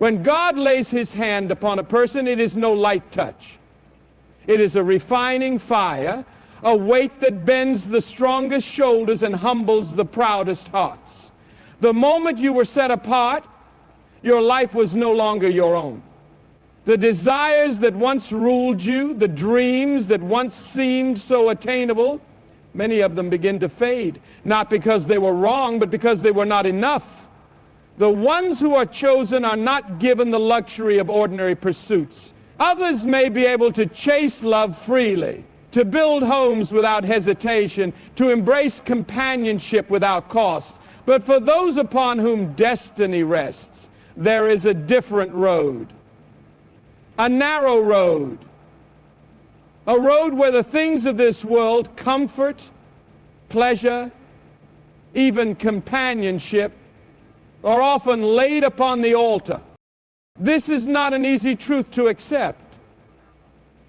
When God lays his hand upon a person, it is no light touch. It is a refining fire, a weight that bends the strongest shoulders and humbles the proudest hearts. The moment you were set apart, your life was no longer your own. The desires that once ruled you, the dreams that once seemed so attainable, many of them begin to fade, not because they were wrong, but because they were not enough. The ones who are chosen are not given the luxury of ordinary pursuits. Others may be able to chase love freely, to build homes without hesitation, to embrace companionship without cost. But for those upon whom destiny rests, there is a different road, a narrow road, a road where the things of this world, comfort, pleasure, even companionship, are often laid upon the altar. This is not an easy truth to accept.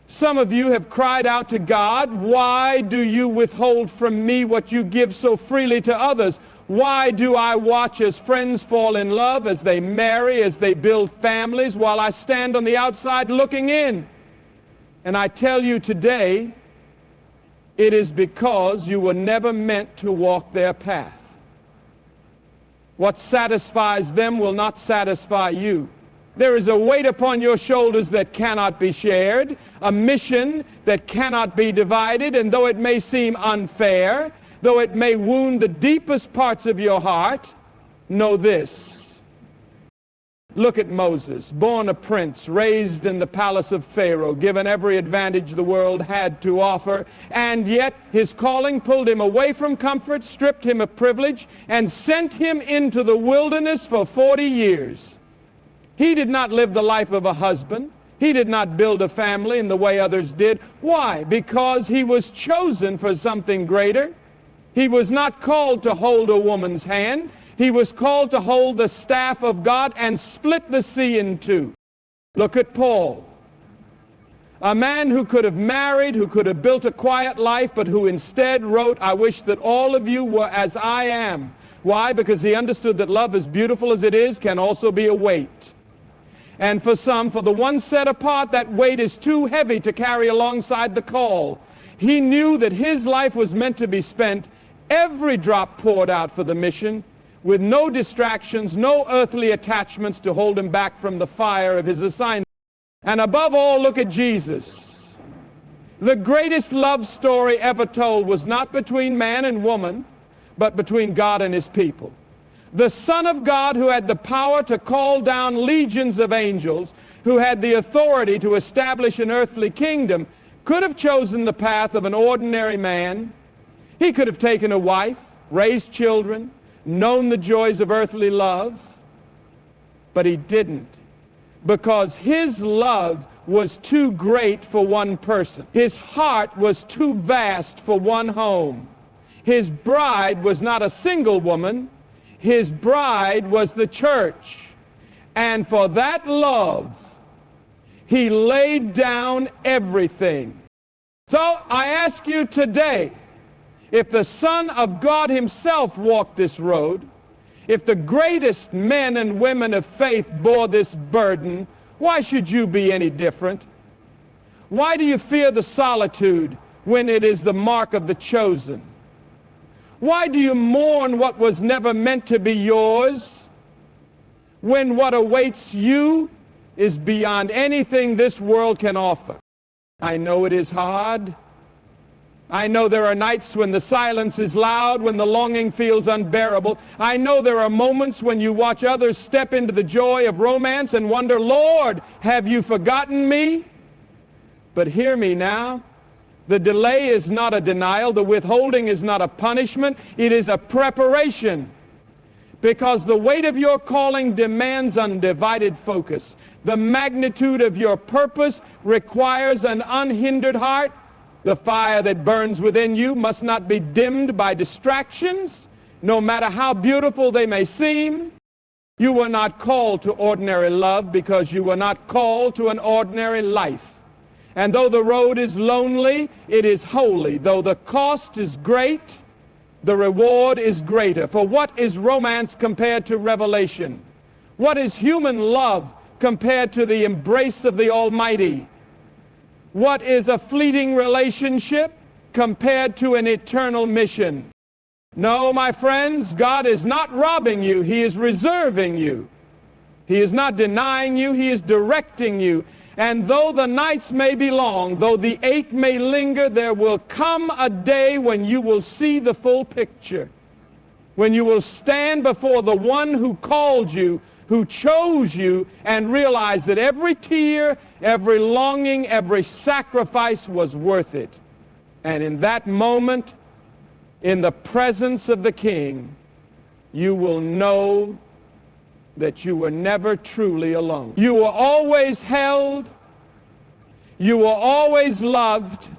Some of you have cried out to God, "Why do you withhold from me what you give so freely to others? Why do I watch as friends fall in love, as they marry, as they build families, while I stand on the outside looking in?" And I tell you today, it is because you were never meant to walk their path. What satisfies them will not satisfy you. There is a weight upon your shoulders that cannot be shared, a mission that cannot be divided, and though it may seem unfair, though it may wound the deepest parts of your heart, know this. Look at Moses, born a prince, raised in the palace of Pharaoh, given every advantage the world had to offer, and yet his calling pulled him away from comfort, stripped him of privilege, and sent him into the wilderness for 40 years. He did not live the life of a husband. He did not build a family in the way others did. Why? Because he was chosen for something greater. He was not called to hold a woman's hand. He was called to hold the staff of God and split the sea in two. Look at Paul, a man who could have married, who could have built a quiet life, but who instead wrote, "I wish that all of you were as I am." Why? Because he understood that love, as beautiful as it is, can also be a weight. And for some, for the one set apart, that weight is too heavy to carry alongside the call. He knew that his life was meant to be spent, every drop poured out for the mission, with no distractions, no earthly attachments to hold him back from the fire of his assignment. And above all, look at Jesus. The greatest love story ever told was not between man and woman, but between God and his people. The Son of God, who had the power to call down legions of angels, who had the authority to establish an earthly kingdom, could have chosen the path of an ordinary man. He could have taken a wife, raised children, known the joys of earthly love, but he didn't, because his love was too great for one person. His heart was too vast for one home. His bride was not a single woman. His bride was the church. And for that love, he laid down everything. So I ask you today, if the Son of God himself walked this road, if the greatest men and women of faith bore this burden, why should you be any different? Why do you fear the solitude when it is the mark of the chosen? Why do you mourn what was never meant to be yours when what awaits you is beyond anything this world can offer? I know it is hard. I know there are nights when the silence is loud, when the longing feels unbearable. I know there are moments when you watch others step into the joy of romance and wonder, "Lord, have you forgotten me?" But hear me now. The delay is not a denial. The withholding is not a punishment. It is a preparation. Because the weight of your calling demands undivided focus. The magnitude of your purpose requires an unhindered heart. The fire that burns within you must not be dimmed by distractions, no matter how beautiful they may seem. You were not called to ordinary love because you were not called to an ordinary life. And though the road is lonely, it is holy. Though the cost is great, the reward is greater. For what is romance compared to revelation? What is human love compared to the embrace of the Almighty? What is a fleeting relationship compared to an eternal mission? No, my friends, God is not robbing you. He is reserving you. He is not denying you. He is directing you. And though the nights may be long, though the ache may linger, there will come a day when you will see the full picture, when you will stand before the one who called you, who chose you, and realize that every tear, every longing, every sacrifice was worth it. And in that moment, in the presence of the King, you will know that you were never truly alone. You were always held, you were always loved,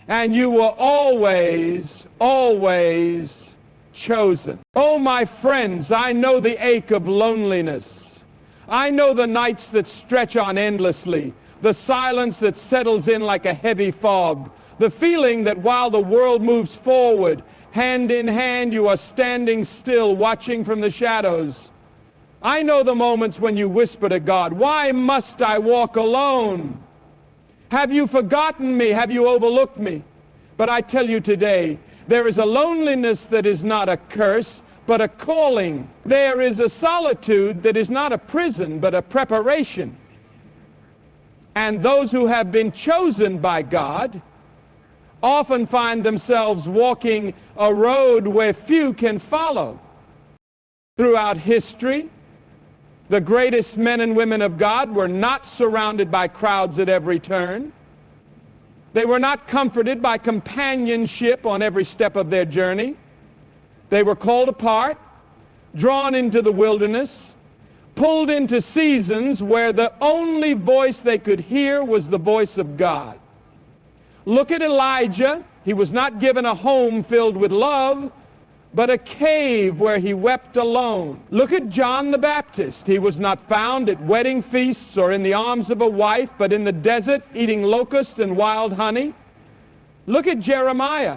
and you were always, always chosen. Oh, my friends, I know the ache of loneliness. I know the nights that stretch on endlessly, the silence that settles in like a heavy fog, the feeling that while the world moves forward, hand in hand, you are standing still, watching from the shadows. I know the moments when you whisper to God, "Why must I walk alone? Have you forgotten me? Have you overlooked me?" But I tell you today, there is a loneliness that is not a curse, but a calling. There is a solitude that is not a prison, but a preparation. And those who have been chosen by God often find themselves walking a road where few can follow. Throughout history, the greatest men and women of God were not surrounded by crowds at every turn. They were not comforted by companionship on every step of their journey. They were called apart, drawn into the wilderness, pulled into seasons where the only voice they could hear was the voice of God. Look at Elijah. He was not given a home filled with love, but a cave where he wept alone. Look at John the Baptist. He was not found at wedding feasts or in the arms of a wife, but in the desert eating locusts and wild honey. Look at Jeremiah,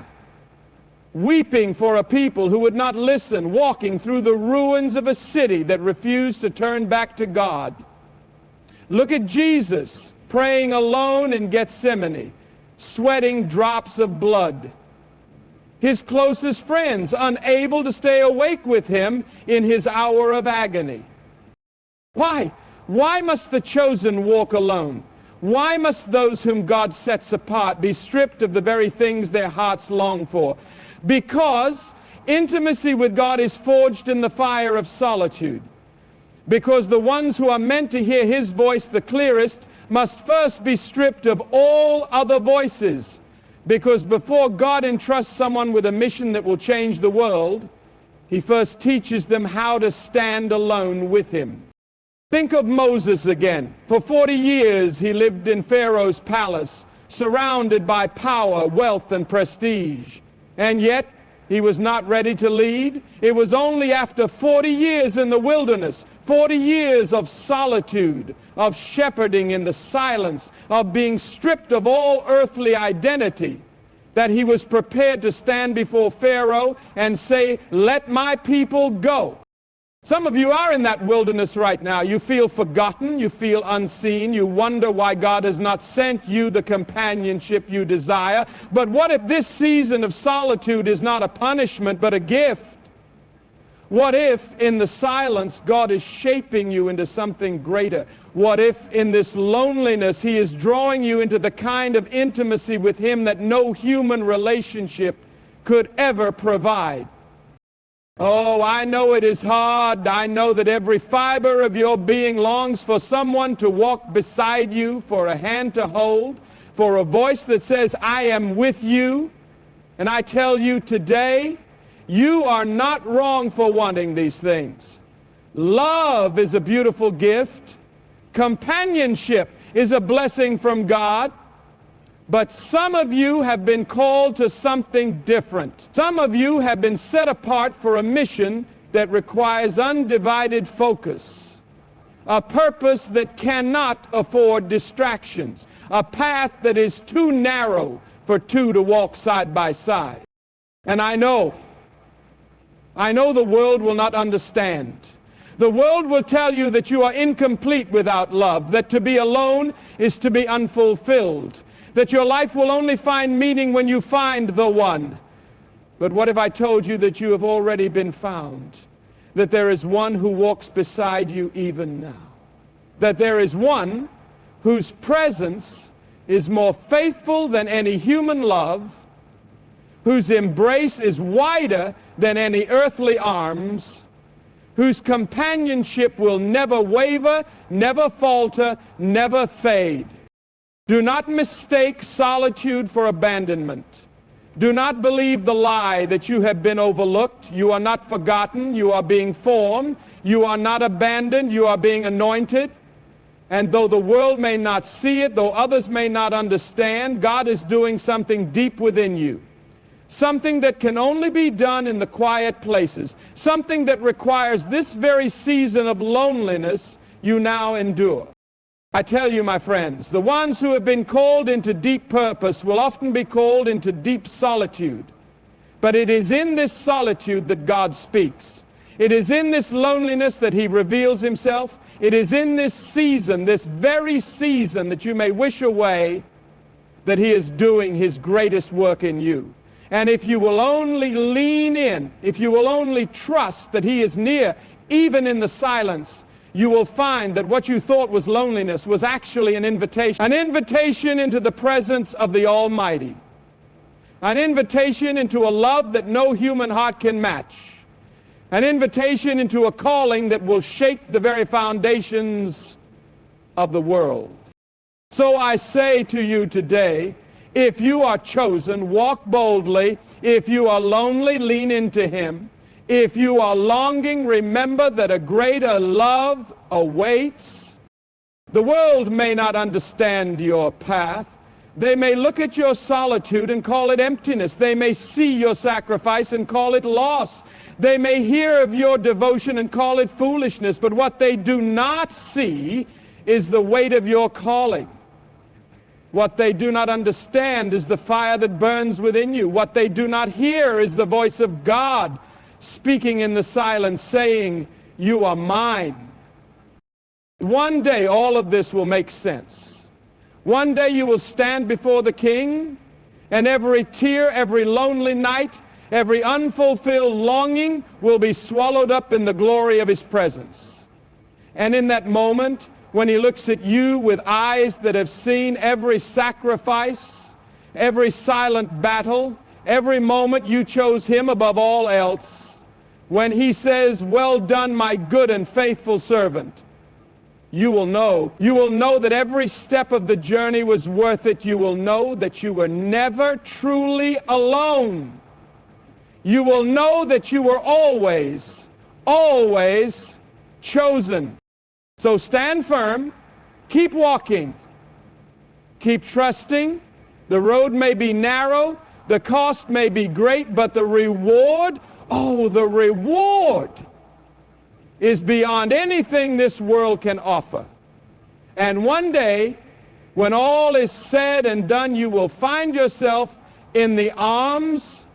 weeping for a people who would not listen, walking through the ruins of a city that refused to turn back to God. Look at Jesus, praying alone in Gethsemane, sweating drops of blood. His closest friends unable to stay awake with him in his hour of agony. Why? Why must the chosen walk alone? Why must those whom God sets apart be stripped of the very things their hearts long for? Because intimacy with God is forged in the fire of solitude. Because the ones who are meant to hear His voice the clearest must first be stripped of all other voices. Because before God entrusts someone with a mission that will change the world, He first teaches them how to stand alone with Him. Think of Moses again. For 40 years he lived in Pharaoh's palace, surrounded by power, wealth, and prestige. And yet, he was not ready to lead. It was only after 40 years in the wilderness, 40 years of solitude, of shepherding in the silence, of being stripped of all earthly identity, that he was prepared to stand before Pharaoh and say, "Let my people go." Some of you are in that wilderness right now. You feel forgotten, you feel unseen, you wonder why God has not sent you the companionship you desire. But what if this season of solitude is not a punishment but a gift? What if in the silence God is shaping you into something greater? What if in this loneliness He is drawing you into the kind of intimacy with Him that no human relationship could ever provide? Oh, I know it is hard. I know that every fiber of your being longs for someone to walk beside you, for a hand to hold, for a voice that says, "I am with you." And I tell you today, you are not wrong for wanting these things. Love is a beautiful gift. Companionship is a blessing from God. But some of you have been called to something different. Some of you have been set apart for a mission that requires undivided focus, a purpose that cannot afford distractions, a path that is too narrow for two to walk side by side. And I know the world will not understand. The world will tell you that you are incomplete without love, that to be alone is to be unfulfilled, that your life will only find meaning when you find the one. But what if I told you that you have already been found, that there is one who walks beside you even now, that there is one whose presence is more faithful than any human love, whose embrace is wider than any earthly arms, whose companionship will never waver, never falter, never fade. Do not mistake solitude for abandonment. Do not believe the lie that you have been overlooked. You are not forgotten. You are being formed. You are not abandoned. You are being anointed. And though the world may not see it, though others may not understand, God is doing something deep within you. Something that can only be done in the quiet places. Something that requires this very season of loneliness you now endure. I tell you, my friends, the ones who have been called into deep purpose will often be called into deep solitude. But it is in this solitude that God speaks. It is in this loneliness that He reveals Himself. It is in this season, this very season that you may wish away, that He is doing His greatest work in you. And if you will only lean in, if you will only trust that He is near, even in the silence, you will find that what you thought was loneliness was actually an invitation into the presence of the Almighty, an invitation into a love that no human heart can match, an invitation into a calling that will shake the very foundations of the world. So I say to you today, if you are chosen, walk boldly. If you are lonely, lean into Him. If you are longing, remember that a greater love awaits. The world may not understand your path. They may look at your solitude and call it emptiness. They may see your sacrifice and call it loss. They may hear of your devotion and call it foolishness. But what they do not see is the weight of your calling. What they do not understand is the fire that burns within you. What they do not hear is the voice of God speaking in the silence, saying, "You are mine." One day all of this will make sense. One day you will stand before the King, and every tear, every lonely night, every unfulfilled longing will be swallowed up in the glory of His presence. And in that moment, when He looks at you with eyes that have seen every sacrifice, every silent battle, every moment you chose Him above all else, when He says, "Well done, my good and faithful servant," you will know that every step of the journey was worth it. You will know that you were never truly alone. You will know that you were always, always chosen. So stand firm, keep walking, keep trusting. The road may be narrow, the cost may be great, but the reward, the reward is beyond anything this world can offer. And one day, when all is said and done, you will find yourself in the arms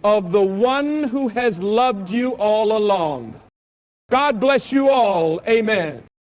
of the one who has loved you all along. God bless you all. Amen.